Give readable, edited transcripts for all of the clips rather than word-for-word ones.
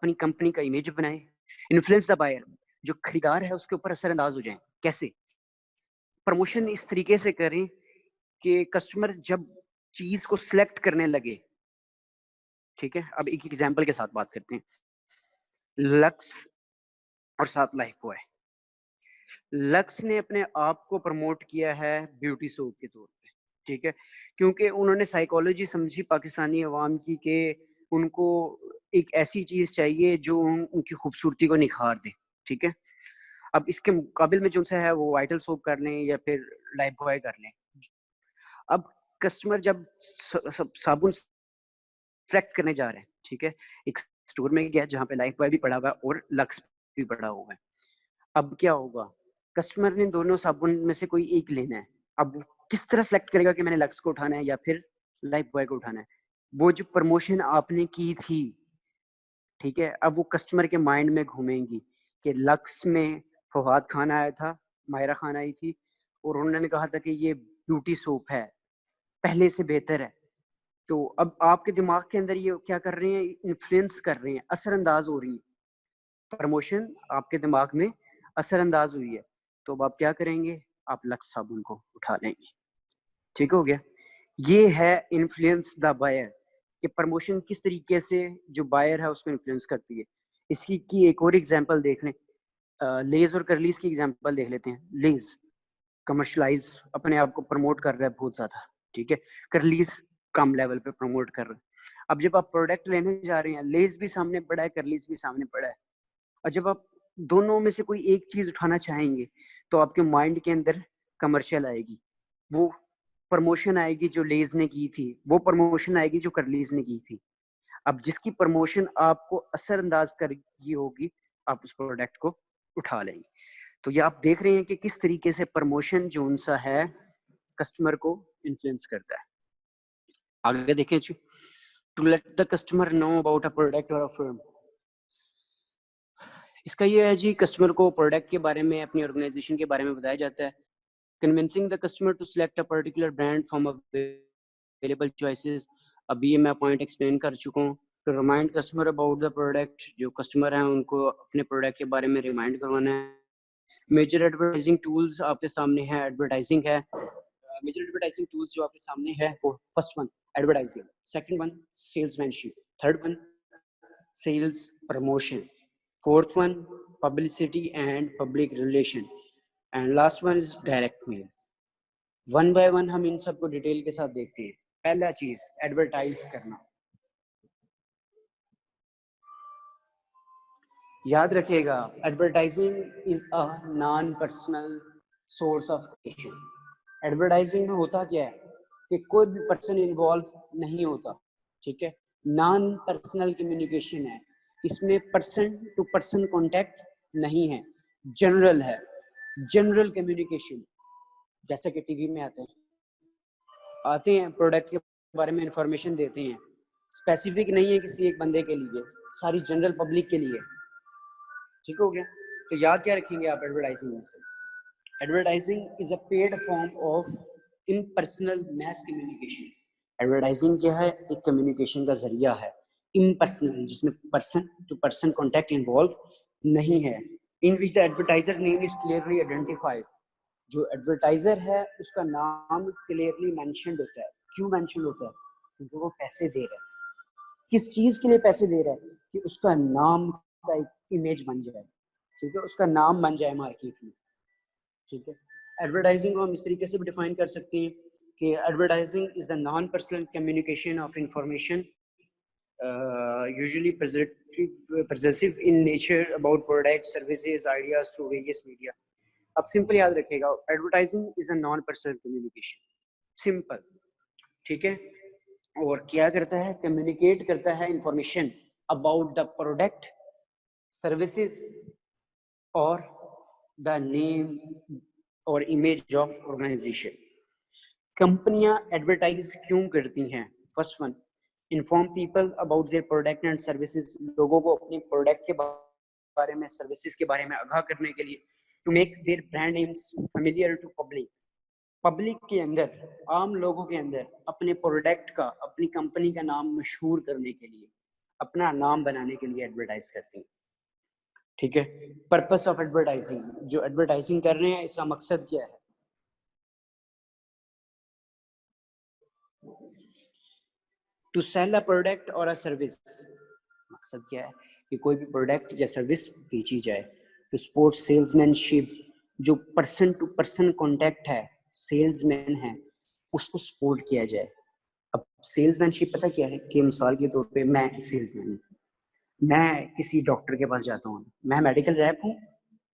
अपनी कंपनी का इमेज बनाएं, इन्फ्लुएंस द बायर, जो खरीदार है उसके ऊपर असरअंदाज हो जाएं। कैसे? प्रमोशन इस तरीके से करें कि कस्टमर जब चीज को सिलेक्ट करने लगे, ठीक है? अब एक एग्जांपल के साथ बात करते हैं। लक्स और साथ लाइफबॉय। लक्स ने अपने आप को प्रमोट किया है ब्यूटी सोप के तौर पे, ठीक है? क्योंकि उन्होंने साइकोलॉजी समझी पाकिस्तानी अवाम की कि उनको एक ऐसी चीज चाहिए जो उनकी खूबसूरती को निखार दे, ठीक है? अब इसके मुकाबिल में जो सा है वो वाइटल सोप कर लें या फिर लाइफ बॉय कर लें। अब कस्टमर जब साबुन सेलेक्ट करने जा रहे हैं, ठीक है? एक स्टोर में गया जहाँ पे लाइफ बॉय भी पड़ा हुआ है और लक्स भी पड़ा हुआ है। अब क्या होगा? कस्टमर ने दोनों साबुन में से कोई एक लेना है। अब वो किस तरह सेलेक्ट करेगा कि मैंने लक्स को उठाना है या फिर लाइफ बॉय को उठाना है? वो जो प्रमोशन आपने की थी, ठीक है? अब वो कस्टमर के माइंड में घूमेंगी कि लक्स में फवाद खान आया था, मायरा खान आई थी और उन्होंने कहा था कि ये ब्यूटी सोप है, पहले से बेहतर है। तो अब आपके दिमाग के अंदर ये क्या कर रहे हैं? इन्फ्लुएंस कर रहे हैं, असरअंदाज हो रही है। प्रमोशन आपके दिमाग में असरअंदाज हुई है, तो अब आप क्या करेंगे? आप लक्स साबुन को उठा लेंगे। ठीक हो गया? ये है इन्फ्लुएंस द बायर, कि प्रमोशन किस तरीके से जो बायर है उसको इन्फ्लुएंस करती है। इसकी की एक और एग्जांपल देख लें। लेज और करलीज की एग्जांपल देख लेते हैं। लेज कमर्शलाइज अपने आप को प्रमोट कर रहा है बहुत ज्यादा, ठीक है? करलीज कम लेवल पे प्रमोट कर रहा है। अब जब आप प्रोडक्ट लेने जा रहे हैं, लेज भी सामने पड़ा है, करलीज भी सामने पड़ा है, और जब आप दोनों में से कोई एक चीज उठाना चाहेंगे तो आपके माइंड के अंदर कमर्शियल आएगी, वो प्रमोशन आएगी जो लेज ने की थी, वो प्रमोशन आएगी जो करलीज ने की थी। अब जिसकी प्रमोशन आपको असरअंदाज करेगी होगी, आप उस प्रोडक्ट को उठा लेंगे। तो ये आप देख रहे हैं कि किस तरीके से प्रमोशन जो उनसा है कस्टमर को इन्फ्लुएंस करता है। आगे देखें जी। To let the customer know about a product और अ फर्म। इसका ये है जी, कस्टमर को प्रोडक्ट के बारे में, अपनी ऑर्गेनाइजेशन के बारे में बताया जाता है। Convincing the customer to select a particular brand from available choices. अभी ये मैं पॉइंट एक्सप्लेन कर चुका हूँ। To remind customer about the product, जो कस्टमर हैं उनको अपने प्रोडक्ट के बारे में रिमाइंड करवाना है। मेजर एडवर्टाइजिंग टूल्स आपके सामने है, एडवर्टाइजिंग है। मेजर एडवर्टाइजिंग टूल्स जो आपके सामने है वो first one advertising, second one salesmanship, third one sales promotion, fourth one publicity and public relation, and last one is direct mail. One by one हम इन सबको डिटेल के साथ देखते हैं। पहला चीज एडवर्टाइज करना। याद रखिएगा, advertising is a non personal source of communication. Advertising में होता क्या है कि कोई भी पर्सन इन्वॉल्व नहीं होता, ठीक है? नॉन पर्सनल कम्युनिकेशन है, इसमें पर्सन टू पर्सन कांटेक्ट नहीं है, जनरल है, जनरल कम्युनिकेशन। जैसा कि टीवी में आते हैं प्रोडक्ट के बारे में इंफॉर्मेशन देते हैं, स्पेसिफिक नहीं है किसी एक बंदे के लिए, सारी जनरल पब्लिक के लिए। ठीक हो गया? तो याद क्या रखेंगे आप एडवर्टाइजिंग में से? Advertising is a paid form of impersonal mass communication. Advertising क्या है? एक कम्युनिकेशन का जरिया है, इम्पर्सनल, जिसमें person to person contact involve नहीं है। In which the advertiser name is clearly identified. जो एडवर्टाइजर है उसका नाम क्लियरली मेंशन्ड होता है। क्यों मेंशन होता है? क्योंकि वो पैसे दे रहा है। किस चीज के लिए पैसे दे रहा है? कि उसका नाम का एक इमेज बन जाए, ठीक है? उसका नाम बन जाए मार्केट में, ठीक है? एडवर्टाइजिंग को हम इस तरीके से भी डिफाइन कर सकते हैं कि advertising is the non personal communication of information, usually possessive in nature about products, services, ideas through various media. अब सिंपल याद रखिएगा, advertising is a non personal communication, simple, ठीक है? और क्या करता है? कम्युनिकेट करता है information about the product, services और द नेम और इमेज ऑफ ऑर्गेनाइजेशन। कंपनियां एडवर्टाइज क्यों करती हैं? First one, inform people about their product and services. लोगों को अपने प्रोडक्ट के बारे में, सर्विसेज के बारे में आगाह करने के लिए। To make their brand names familiar to public. Public के अंदर, आम लोगों के अंदर अपने प्रोडक्ट का, अपनी कंपनी का नाम मशहूर करने के लिए, अपना नाम बनाने के लिए एडवर्टाइज करती हैं। ठीक है, पर्पस ऑफ एडवर्टाइजिंग, जो एडवर्टाइजिंग कर रहे हैं इसका मकसद क्या है? टू सेल अ प्रोडक्ट और अ सर्विस। मकसद क्या है कि कोई भी प्रोडक्ट या सर्विस बेची जाए। टू सपोर्ट सेल्समैनशिप, जो पर्सन टू पर्सन कांटेक्ट है, सेल्समैन है, उसको सपोर्ट किया जाए। अब सेल्समैनशिप पता क्या है कि मिसाल के तौर पे मैं सेल्समैन हूँ, मैं किसी डॉक्टर के पास जाता हूँ, मैं मेडिकल रैप हूँ,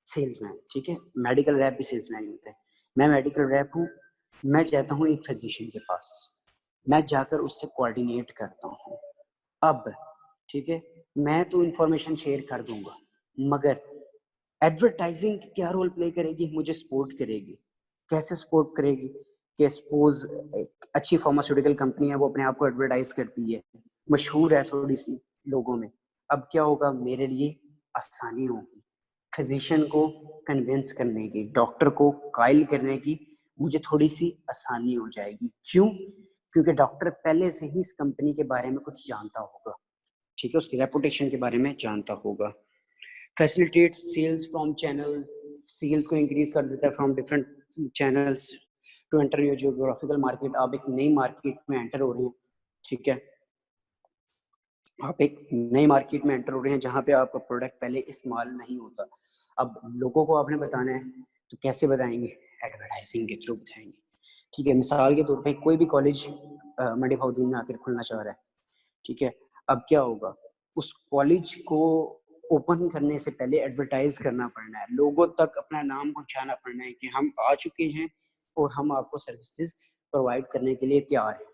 सेल्समैन, ठीक है, मेडिकल रैप भी सेल्समैन होते हैं। मैं मेडिकल रैप हूँ, मैं जाता हूँ एक फिजिशियन के पास, मैं जाकर उससे कोऑर्डिनेट करता हूँ। अब ठीक है, मैं तो इंफॉर्मेशन शेयर कर दूंगा, मगर एडवर्टाइजिंग क्या रोल प्ले करेगी? मुझे सपोर्ट करेगी। कैसे सपोर्ट करेगी? कि सपोज एक अच्छी फार्मास्यूटिकल कंपनी है, वो अपने आप को एडवर्टाइज करती है, मशहूर है थोड़ी सी लोगों में। अब क्या होगा? मेरे लिए आसानी होगी फिजिशियन को कन्विंस करने की, डॉक्टर को कायल करने की, मुझे थोड़ी सी आसानी हो जाएगी। क्यों? क्योंकि डॉक्टर पहले से ही इस कंपनी के बारे में कुछ जानता होगा, ठीक है, उसकी रेपुटेशन के बारे में जानता होगा। Facilitate sales from channel, sales को इंक्रीज कर देता है from different channels to enter your geographical market. आप एक नई मार्केट में एंटर हो रहे हैं, ठीक है, आप एक नई मार्केट में एंटर हो रहे हैं जहाँ पे आपका प्रोडक्ट पहले इस्तेमाल नहीं होता। अब लोगों को आपने बताना है, तो कैसे बताएंगे? एडवर्टाइजिंग के थ्रू बताएंगे। ठीक है, मिसाल के तौर पे कोई भी कॉलेज मंडी फाउद्दीन में आकर खुलना चाह रहा है, ठीक है, अब क्या होगा? उस कॉलेज को ओपन करने से पहले एडवर्टाइज करना पड़ना है, लोगों तक अपना नाम पहुंचाना पड़ना है कि हम आ चुके हैं और हम आपको सर्विसेज प्रोवाइड करने के लिए तैयार हैं।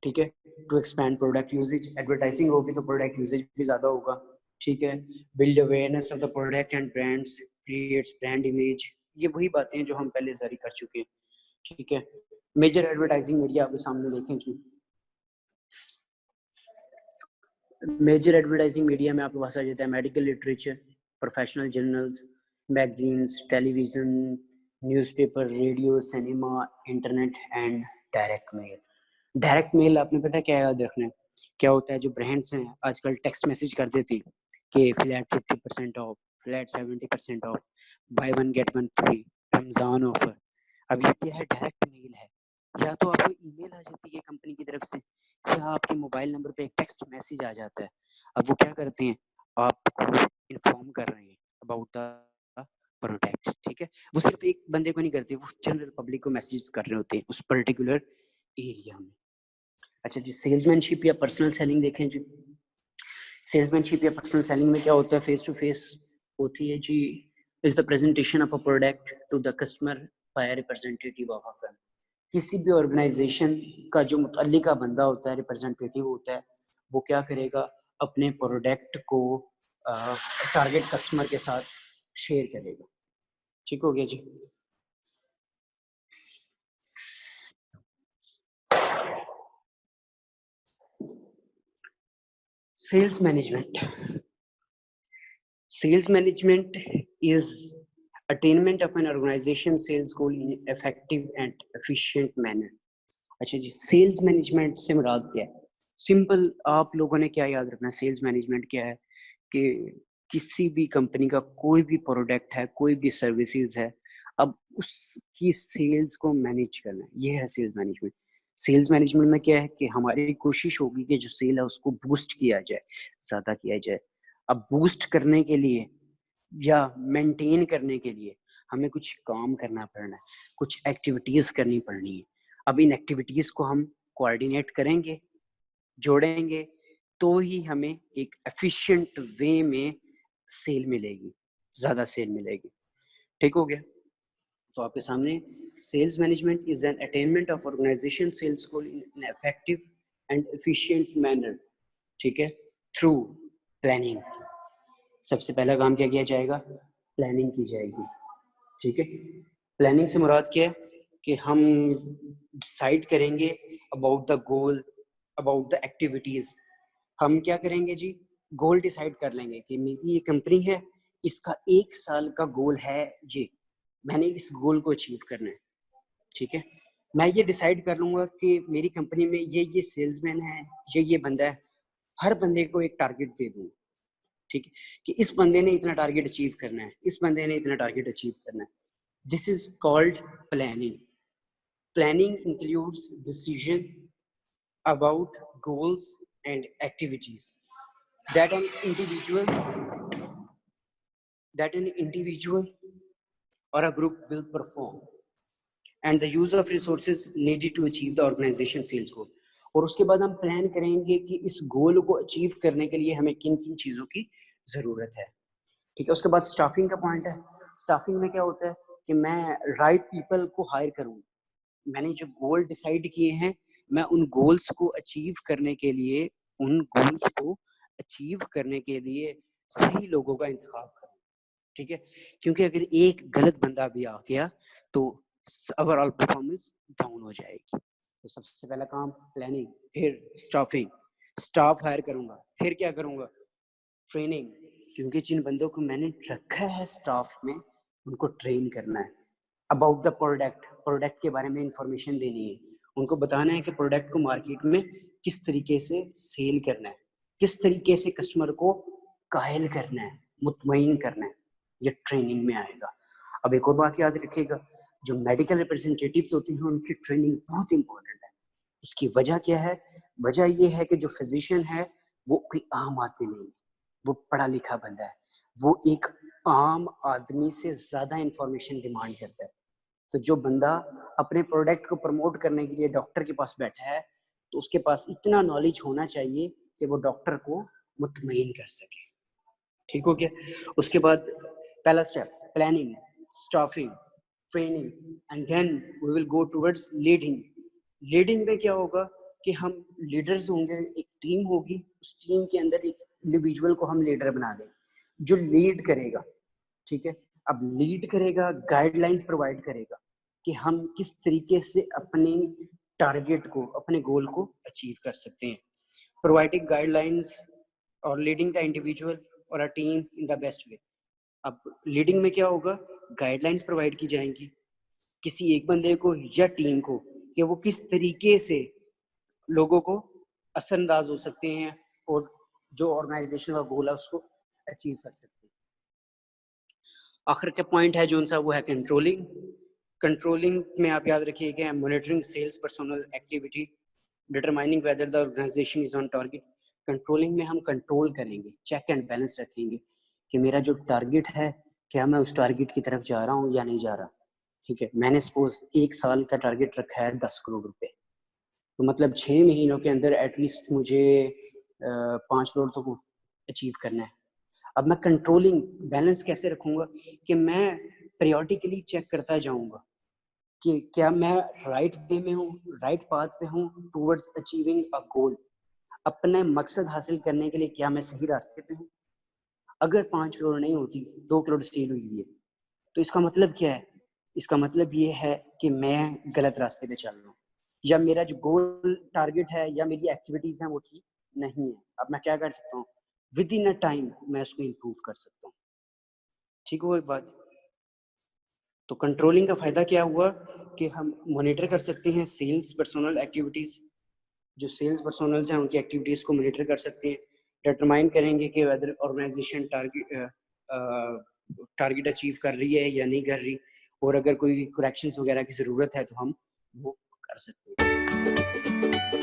ठीक है, to expand product usages, advertising होगी तो प्रोडक्ट यूजेज भी ज्यादा होगा। ठीक है, build awareness of the product and brands, creates brand image, ये वही बातें हैं जो हम पहले जारी कर चुके हैं। ठीक है, मेजर एडवर्टाइजिंग मीडिया आपके सामने देखें जी। मेजर एडवर्टाइजिंग मीडिया में आपके पास आ जाता है medical literature, professional journals, magazines, television, newspaper, radio, cinema, internet and direct mail. Direct mail आपने पता है क्या याद रखना है? क्या होता है? जो ब्रांड्स हैं आजकल टेक्स्ट मैसेज कर देती कि flat 50% of, flat 70% of, by one get one free, Ramzan offer. अब ये क्या है? डायरेक्ट मेल है। या तो आपको ईमेल आ जाती है कंपनी की तरफ से, या आपके मोबाइल नंबर पे एक टेक्स्ट मैसेज आ जाता है। अब वो क्या करते हैं? आपको इन्फॉर्म कर रहे हैं अबाउट द प्रोडक्ट। ठीक है, वो सिर्फ एक बंदे को नहीं करते, वो जनरल पब्लिक को मैसेज कर रहे होते हैं उस पर्टिकुलर एरिया में। अच्छा जी, सेल्समैनशिप या पर्सनल सेलिंग देखें जी। सेल्समैनशिप या पर्सनल सेलिंग में क्या होता है? फेस टू फेस होती है जी। Is the presentation of a product to the customer by representative of a firm. किसी भी ऑर्गेनाइजेशन का जो मुतल्लिका बंदा होता है, रिप्रेजेंटेटिव होता है, वो क्या करेगा? अपने प्रोडक्ट को टारगेट कस्टमर के साथ शेयर करेगा। ठीक हो गया जी। Sales management, sales management is attainment of an organization sales goal in effective and efficient manner। अच्छा जी, सेल्स मैनेजमेंट से मुराद क्या है? सिंपल, आप लोगों ने क्या याद रखना है? सेल्स मैनेजमेंट क्या है कि किसी भी कंपनी का कोई भी प्रोडक्ट है, कोई भी सर्विसेज है, अब उसकी सेल्स को मैनेज करना है, ये है सेल्स मैनेजमेंट। सेल्स मैनेजमेंट में क्या है कि हमारी कोशिश होगी कि जो सेल है उसको बूस्ट किया जाए, ज्यादा किया जाए। अब बूस्ट करने के लिए या मेंटेन करने के लिए हमें कुछ काम करना पड़ना है, कुछ एक्टिविटीज करनी पड़नी है। अब इन एक्टिविटीज को हम कोऑर्डिनेट करेंगे, जोड़ेंगे, तो ही हमें एक एफिशिएंट वे में सेल मिलेगी, ज्यादा सेल मिलेगी। ठीक हो गया? तो आपके सामने sales management is an attainment of organisation sales goal in effective and efficient manner. ठीक है, थ्रू प्लानिंग। सबसे पहला काम क्या किया जाएगा? प्लानिंग की जाएगी। ठीक है, प्लानिंग से मुराद क्या है कि हम डिसाइड करेंगे about the goal, about the activities. हम क्या करेंगे जी? गोल डिसाइड कर लेंगे कि मेरी ये कंपनी है, इसका 1 साल का गोल है ये, मैंने इस गोल को अचीव करना है। ठीक है, मैं ये डिसाइड कर लूंगा कि मेरी कंपनी में ये सेल्समैन है, ये बंदा है, हर बंदे को एक टारगेट दे दूँ, ठीक है? कि इस बंदे ने इतना टारगेट अचीव करना है, इस बंदे ने इतना टारगेट अचीव करना है। This is called planning. Planning includes decision about goals and activities that an individual or a group will perform, and the use of resources needed to achieve the organization sales goal. और उसके बाद हम plan करेंगे कि इस गोल को achieve करने के लिए हमें किन किन चीज़ों की ज़रूरत है, ठीक है? उसके बाद स्टाफिंग का पॉइंट है। स्टाफिंग में क्या होता है कि मैं राइट पीपल को हायर करूँ। मैंने जो गोल डिसाइड किए हैं, मैं उन गोल्स को अचीव करने के लिए सही लोगों का इंतखाब करूँ, ठीक है? क्योंकि अगर एक गलत बंदा भी आ गया तो ओवरऑल परफॉर्मेंस डाउन हो जाएगी। तो सबसे पहला काम प्लानिंग, फिर स्टाफिंग, स्टाफ हायर करूँगा, फिर क्या करूँगा? ट्रेनिंग, क्योंकि जिन बंदों को मैंने रखा है स्टाफ में, उनको ट्रेन करना है। अबाउट द प्रोडक्ट के बारे में इंफॉर्मेशन देनी है, उनको बताना है कि प्रोडक्ट को मार्केट में किस तरीके से सेल करना है, किस तरीके से कस्टमर को कायल करना है, मुतमईन करना है। ये ट्रेनिंग में आएगा। अब एक और बात याद रखिएगा, जो मेडिकल रिप्रेजेंटेटिव्स होते हैं उनकी ट्रेनिंग बहुत इंपॉर्टेंट है। उसकी वजह क्या है? वजह ये है कि जो फिजिशियन है वो कोई आम आदमी नहीं, वो पढ़ा लिखा बंदा है, वो एक आम आदमी से ज्यादा इंफॉर्मेशन डिमांड करता है। तो जो बंदा अपने प्रोडक्ट को प्रमोट करने के लिए डॉक्टर के पास बैठा है, तो उसके पास इतना नॉलेज होना चाहिए कि वो डॉक्टर को मुतमईन कर सके। ठीक हो गया? उसके बाद पहला step planning, staffing, training and then we will go towards leading. Leading में क्या होगा कि हम लीडर्स होंगे, एक टीम होगी, उस टीम के अंदर एक इंडिविजुअल को हम लीडर बना देंगे जो लीड करेगा, ठीक है? अब लीड करेगा, गाइडलाइंस प्रोवाइड करेगा कि हम किस तरीके से अपने टारगेट को, अपने गोल को अचीव कर सकते हैं। प्रोवाइडिंग गाइडलाइंस और लीडिंग द इंडिविजुअल और a team in the best way. अब लीडिंग में क्या होगा? गाइडलाइंस प्रोवाइड की जाएंगी किसी एक बंदे को या टीम को कि वो किस तरीके से लोगों को असरअंदाज हो सकते हैं और जो ऑर्गेनाइजेशन का गोल है उसको अचीव कर सकते हैं। आखिर का पॉइंट है जो सा वो है कंट्रोलिंग। कंट्रोलिंग में आप याद रखिएगा monitoring sales personal activity, determining whether the organisation is on target. Controlling में हम कंट्रोल करेंगे, चेक एंड बैलेंस रखेंगे कि मेरा जो टारगेट है क्या मैं उस टारगेट की तरफ जा रहा हूँ या नहीं जा रहा, ठीक है? मैंने सपोज 1 साल का टारगेट रखा है 10 करोड़ रुपए, तो मतलब 6 महीनों के अंदर एटलीस्ट मुझे 5 करोड़ तो अचीव करना है। अब मैं कंट्रोलिंग बैलेंस कैसे रखूंगा कि मैं पीरियोडिकली चेक करता जाऊंगा कि क्या मैं राइट वे में हूँ, राइट पाथ पे हूँ टुवर्ड्स अचीविंग अ गोल। अपने मकसद हासिल करने के लिए क्या मैं सही रास्ते पे हूँ? अगर 5 करोड़ नहीं होती, 2 करोड़ सेल हुई है, तो इसका मतलब क्या है? इसका मतलब ये है कि मैं गलत रास्ते पे चल रहा हूँ, या मेरा जो गोल टारगेट है या मेरी एक्टिविटीज हैं वो ठीक नहीं है। अब मैं क्या कर सकता हूँ? विद इन अ टाइम मैं उसको इम्प्रूव कर सकता हूँ। ठीक हो एक बात? तो कंट्रोलिंग का फायदा क्या हुआ कि हम मॉनिटर कर सकते हैं सेल्स पर्सनल एक्टिविटीज, जो सेल्स पर्सनल्स हैं उनकी एक्टिविटीज को मॉनिटर कर सकते हैं, डिटरमाइन करेंगे कि वेदर ऑर्गेनाइजेशन टारगेट अचीव कर रही है या नहीं कर रही, और अगर कोई करेक्शंस वगैरह की ज़रूरत है तो हम वो कर सकते हैं।